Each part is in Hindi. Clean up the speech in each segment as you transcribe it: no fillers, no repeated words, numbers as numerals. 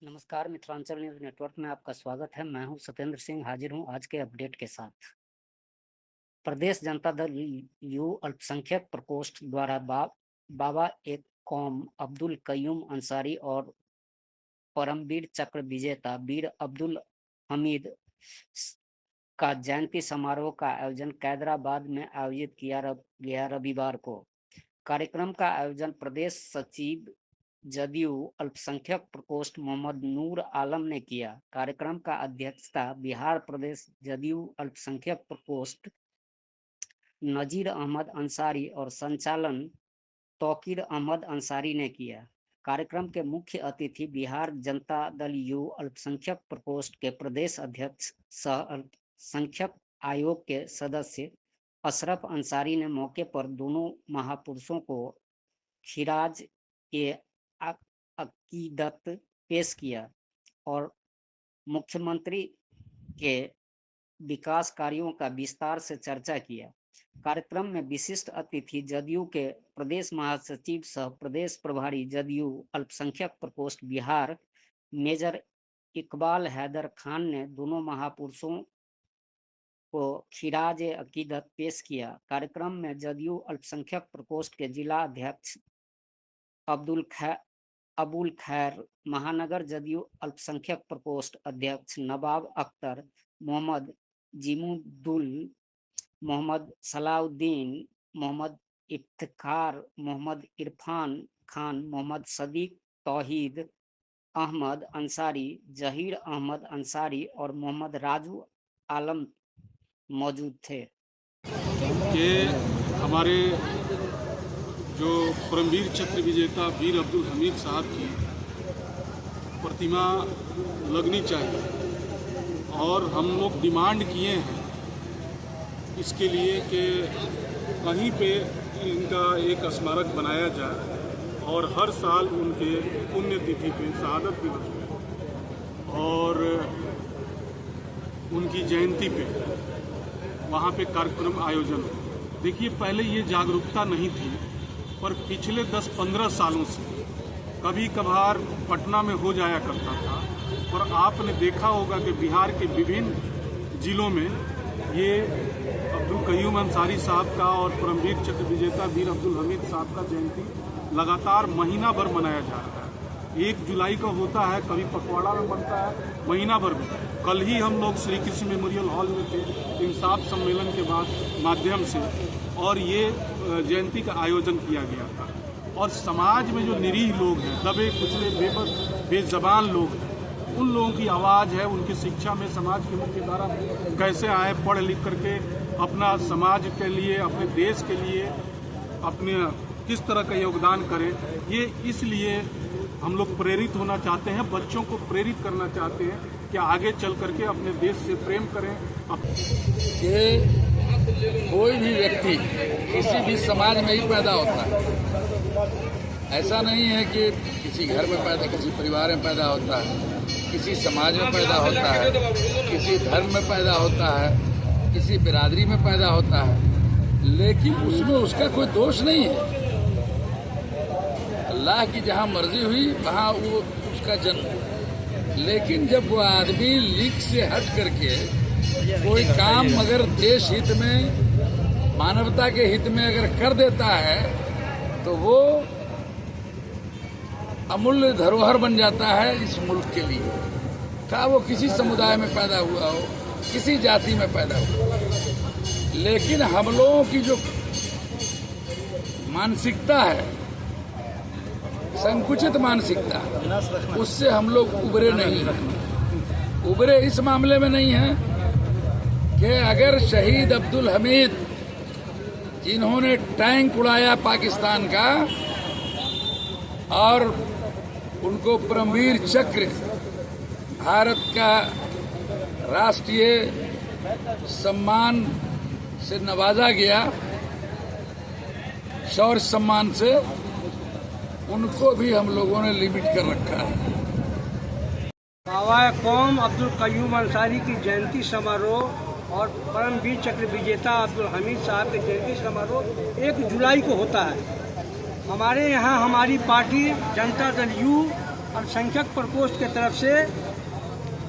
नमस्कार मित्रांचल न्यूज नेटवर्क में आपका स्वागत है। मैं हूं सत्येंद्र सिंह, हाजिर हूं आज के अपडेट के साथ। प्रदेश जनता दल यू अल्पसंख्यक प्रकोष्ठ द्वारा बाबा एक कौम अब्दुल कयूम अंसारी और परमवीर चक्र विजेता वीर अब्दुल हमीद का जयंती समारोह का आयोजन कैदराबाद में आयोजित किया गया रविवार को। कार्यक्रम का आयोजन प्रदेश सचिव जदयू अल्पसंख्यक प्रकोष्ठ मोहम्मद नूर आलम ने किया। कार्यक्रम का अध्यक्षता बिहार प्रदेश जदयू अल्पसंख्यक प्रकोष्ठ नजीर अहमद अंसारी और संचालन तौकीर अहमद अंसारी ने किया। कार्यक्रम के मुख्य अतिथि बिहार जनता दल यू अल्पसंख्यक प्रकोष्ठ के प्रदेश अध्यक्ष सह अल्पसंख्यक आयोग के सदस्य अशरफ अंसारी ने मौके पर दोनों महापुरुषों को खिराज ए अकीदत पेश किया और मुख्यमंत्री के विकास कार्यों का विस्तार से चर्चा किया। कार्यक्रम में विशिष्ट अतिथि जदयू के प्रदेश महासचिव सह प्रदेश प्रभारी जदयू अल्पसंख्यक प्रकोष्ठ बिहार मेजर इकबाल हैदर खान ने दोनों महापुरुषों को खिराज अकीदत पेश किया। कार्यक्रम में जदयू अल्पसंख्यक प्रकोष्ठ के जिला अध्यक्ष अबुल खैर, महानगर जदयू अल्पसंख्यक प्रकोष्ठ अध्यक्ष नवाब अख्तर, मोहम्मद जिमुद्दुल, मोहम्मद सलाउद्दीन, मोहम्मद इफ्तिखार, मोहम्मद इरफान खान, मोहम्मद सदीक तौहीद अहमद अंसारी, जहीर अहमद अंसारी और मोहम्मद राजू आलम मौजूद थे। कि हमारे जो परमवीर चक्र विजेता वीर अब्दुल हमीद साहब की प्रतिमा लगनी चाहिए और हम लोग डिमांड किए हैं इसके लिए कि कहीं पे इनका एक स्मारक बनाया जाए और हर साल उनके पुण्यतिथि पे, शहादत दिवस पे और उनकी जयंती पे वहाँ पे कार्यक्रम आयोजन हो। देखिए, पहले ये जागरूकता नहीं थी, पर पिछले 10-15 सालों से कभी कभार पटना में हो जाया करता था। और आपने देखा होगा कि बिहार के विभिन्न जिलों में ये अब्दुल कयूम अंसारी साहब का और परमवीर चक्र विजेता वीर अब्दुल हमीद साहब का जयंती लगातार महीना भर मनाया जा रहा है। 1 जुलाई का होता है, कभी पखवाड़ा में बनता है, महीना भर में। कल ही हम लोग श्री कृष्ण मेमोरियल हॉल में थे इंसाफ सम्मेलन के माध्यम से, और ये जयंती का आयोजन किया गया था। और समाज में जो निरीह लोग हैं, दबे कुचले बेबस बेजबान लोग हैं, उन लोगों की आवाज़ है, उनकी शिक्षा में समाज की मुख्य धारा कैसे आए, पढ़ लिख करके अपना समाज के लिए, अपने देश के लिए अपने किस तरह का योगदान करें, ये इसलिए हम लोग प्रेरित होना चाहते हैं, बच्चों को प्रेरित करना चाहते हैं कि आगे चल करके अपने देश से प्रेम करें। कि कोई भी व्यक्ति किसी भी समाज में ही पैदा होता है, ऐसा नहीं है कि किसी घर में पैदा, किसी परिवार में पैदा होता है, किसी समाज में पैदा होता है, किसी धर्म में पैदा होता है, किसी बिरादरी में पैदा होता है, लेकिन उसमें उसका कोई दोष नहीं है। अल्लाह की जहाँ मर्जी हुई वहाँ वो उसका जन्म हुआ। लेकिन जब वो आदमी लीक से हट करके कोई काम अगर देश हित में, मानवता के हित में अगर कर देता है, तो वो अमूल्य धरोहर बन जाता है इस मुल्क के लिए। क्या वो किसी समुदाय में पैदा हुआ हो, किसी जाति में पैदा हुआ। लेकिन हम लोगों की जो मानसिकता है, संकुचित मानसिकता, उससे हम लोग उबरे नहीं हैं। उबरे इस मामले में नहीं हैं कि अगर शहीद अब्दुल हमीद, जिन्होंने टैंक उड़ाया पाकिस्तान का और उनको परमवीर चक्र, भारत का राष्ट्रीय सम्मान से नवाजा गया, शौर्य सम्मान से, उनको भी हम लोगों ने लिमिट कर रखा है। बाबा कौम अब्दुल कयूम अंसारी की जयंती समारोह और परमवीर चक्र विजेता अब्दुल हमीद साहब के जयंती समारोह 1 जुलाई को होता है। हमारे यहाँ हमारी पार्टी जनता दल यू अल्पसंख्यक प्रकोष्ठ की तरफ से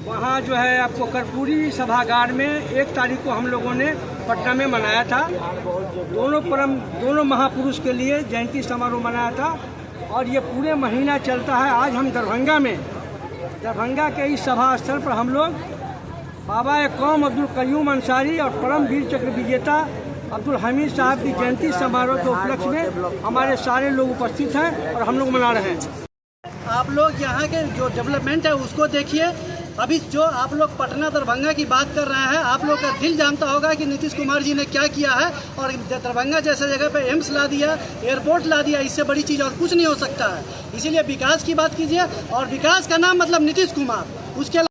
वहाँ जो है आपको कर्पूरी सभागार में 1 तारीख को हम लोगों ने पटना में मनाया था। दोनों महापुरुष के लिए जयंती समारोह मनाया था और ये पूरे महीना चलता है। आज हम दरभंगा के इस सभा स्थल पर हम लोग बाबा कौम अब्दुल कयूम अंसारी और परम वीर चक्र विजेता अब्दुल हमीद साहब की जयंती समारोह के उपलक्ष्य में हमारे सारे लोग उपस्थित हैं और हम लोग मना रहे हैं। आप लोग यहाँ के जो डेवलपमेंट है उसको देखिए। अभी जो आप लोग पटना दरभंगा की बात कर रहे हैं, आप लोग का दिल जानता होगा कि नीतीश कुमार जी ने क्या किया है और दरभंगा जैसे जगह पे एम्स ला दिया, एयरपोर्ट ला दिया। इससे बड़ी चीज़ और कुछ नहीं हो सकता है। इसीलिए विकास की बात कीजिए और विकास का नाम मतलब नीतीश कुमार, उसके